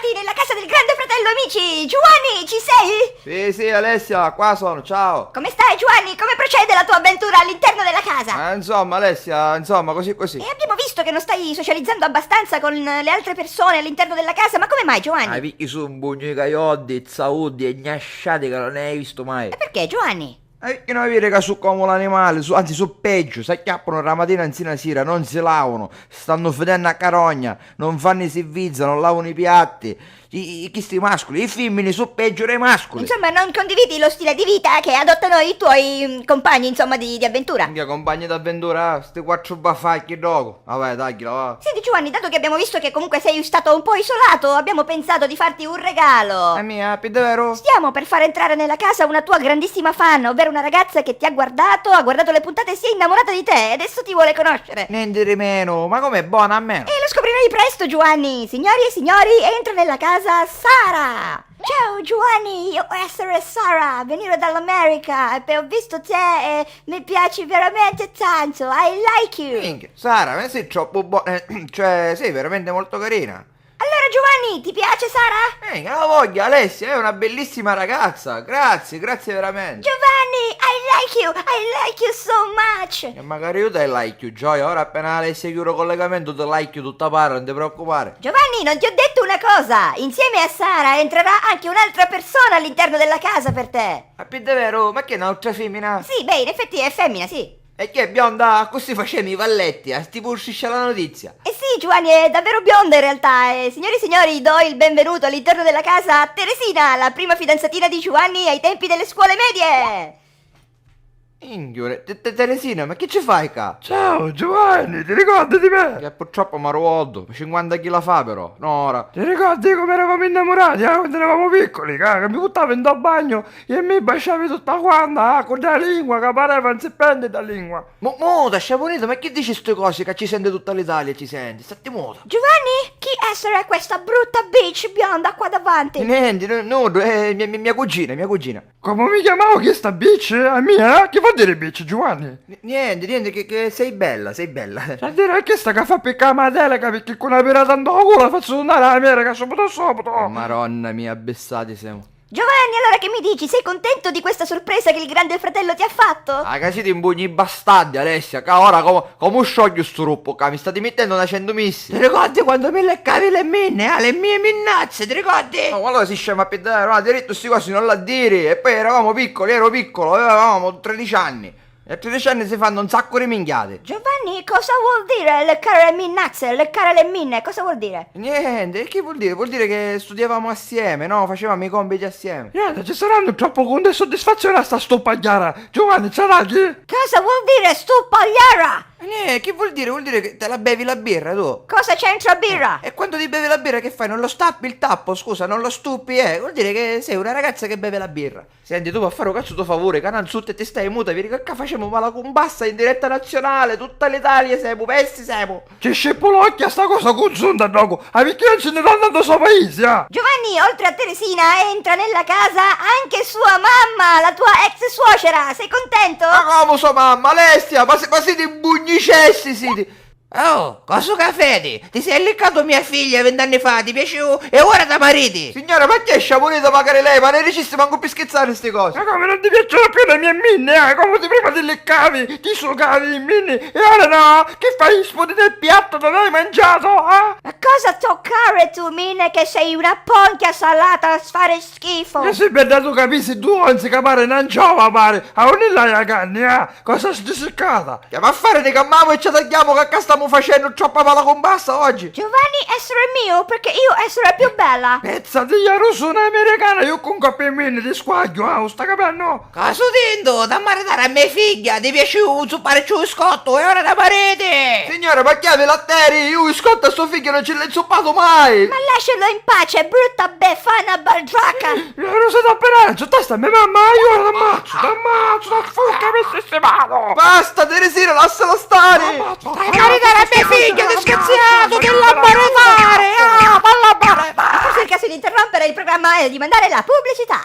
Bentornati nella casa del grande fratello, amici! Giovanni, ci sei? Sì, Alessia, qua sono, ciao. Come stai, Giovanni? Come procede la tua avventura all'interno della casa? Insomma, Alessia, così. E abbiamo visto che non stai socializzando abbastanza con le altre persone all'interno della casa, ma come mai, Giovanni? Picchi su un bugno di caioddi, zaudi e gnasciati che non ne hai visto mai. E perché, Giovanni? Che non vedi che su come l'animale, anzi su peggio, si acchiappano la mattina insieme a sera, non si lavano, stanno fedendo a carogna, non fanno i servizi, non lavano i piatti. Questi mascoli, i femmini sono peggio dei mascoli. Insomma, non condividi lo stile di vita che adottano i tuoi compagni, insomma, di avventura. Minchia, compagni d'avventura, sti quattro baffacchi dopo. Vabbè, tagliela, va. Senti, Giovanni, dato che abbiamo visto che comunque sei stato un po' isolato, abbiamo pensato di farti un regalo. Mia, davvero? Stiamo per far entrare nella casa una tua grandissima fan, ovvero una ragazza che ti ha guardato le puntate e si è innamorata di te e adesso ti vuole conoscere. Niente di meno, ma com'è buona a me? E lo scoprirai presto, Giovanni. Signori e signori, entra nella casa Sara. Ciao Giovanni, io essere Sara, venire dall'America e ho visto te e mi piaci veramente tanto, I like you. Minchia, Sara, ma sei troppo buona, cioè sei veramente molto carina. Allora Giovanni, ti piace Sara? Che la voglia, Alessia, è una bellissima ragazza, grazie veramente. Giovanni, I like you so much. E magari io te like you, Gioia, ora appena Alessia chiude il collegamento te like you tutta parte, non ti preoccupare. Giovanni, non ti ho detto una cosa, insieme a Sara entrerà anche un'altra persona all'interno della casa per te. Ma più davvero, ma che è un'altra femmina? Sì, beh, in effetti è femmina, sì. E che è bionda, così facevi i valletti, tipo uscisce la notizia. Eh sì, Giovanni è davvero bionda in realtà. Signori e signori, do il benvenuto all'interno della casa a Teresina, la prima fidanzatina di Giovanni ai tempi delle scuole medie. Inghio, Teresina, ma che ci fai qua? Ciao Giovanni, ti ricordi di me? Che purtroppo mi arruoldo, 50 kg fa però, no ora. Ti ricordi come eravamo innamorati, quando eravamo piccoli, che mi buttavi in da bagno e mi baciavi tutta quanta, con la lingua, che pareva non si prende da lingua. Muta, sciaponito, ma che dici ste cose che ci sente tutta l'Italia, ci senti? Stati muta. Giovanni, chi essere questa brutta bitch bionda qua davanti? Niente, no, è mia cugina. Come mi chiamavo che sta bitch? A mia? Che vuol dire bitch, Giovanni? Niente, che sei bella. Vuol dire che sta che fa piccare la teleca perché con una pirata in culo la faccio tornare all'America subito. Maronna mia, bessati siamo. Giovanni, allora che mi dici? Sei contento di questa sorpresa che il grande fratello ti ha fatto? Ah, che siete imbugni bastardi, Alessia, che ora come sciogli sto ruppo, che mi state mettendo una 100 missi. Ti ricordi quando mi leccavi le minne, le mie minnazze, ti ricordi? No, allora si scema a pedare, no, diritto sti cose non la dire. E poi eravamo piccoli, ero piccolo, avevamo 13 anni. E a 13 anni si fanno un sacco di minchiate. Giovanni, cosa vuol dire leccare le minnazze, leccare le minne? Cosa vuol dire? Niente, che vuol dire? Vuol dire che studiavamo assieme, no? Facevamo i compiti assieme. Niente, ci saranno troppo conto e soddisfazione a sta stuppagliara. Giovanni, ce l'hai? Cosa vuol dire stupagliara? Niente, che vuol dire? Vuol dire che te la bevi la birra, tu? Cosa c'entra birra? E quando ti bevi la birra che fai? Non lo stappi il tappo, scusa, non lo stupi, Vuol dire che sei una ragazza che beve la birra. Senti, tu per fare un cazzo tuo favore, canal sud e te stai muta, vedi che facciamo mala combassa in diretta nazionale, tutta l'Italia siamo, pesti siamo. C'è sceppolocchia sta cosa consunta, dopo. A perché non ce ne stanno andando suo paese, Giovanni, oltre a Teresina, entra nella casa anche sua mamma, la tua ex suocera. Sei contento? Ma come sua mamma, Alessia, ma siete bugnicessi, siete. Oh, cosa che fai? Ti sei leccato mia figlia 20 anni fa, ti piaceva e ora da mariti. Signora, ma che è sciaponito magari lei? Ma ne registri manco più scherzare queste cose. Ma come non ti piacciono più le mie minne, Come ti prima ti leccavi, ti sugavi i minni e ora no? Che fai? Sputi nel piatto dove hai mangiato, Ma cosa toccare tu, Mine, che sei una ponchia salata a fare schifo? Che sei per tu capisci, tu non si capare non giova pare, a non la canni, Cosa stai seccata? Chiama a fare di cammamo e ci tagliamo che qua stiamo facendo troppa mala combassa oggi. Giovanni essere mio, perché io essere più bella. Pezza di russone americana, io con coppia minne di squaglio, sta capendo? Cosa dentro? Da maritare a mia figlia, ti piaceva un zuppare scotto e ora da marete. Signora, ma chiave latteri, io scotto a suo figlio non ce l'ho zuppato mai. Ma lascialo in pace, brutta befana baldracca. Io non so da penare, sta mia mamma, io t'ammazzo, da fucca mi mano. Basta, Teresina, lasciala stare. Maritare a mia figlia, disgraziato, che la maritare. Forse è il caso di interrompere il programma e di mandare la pubblicità.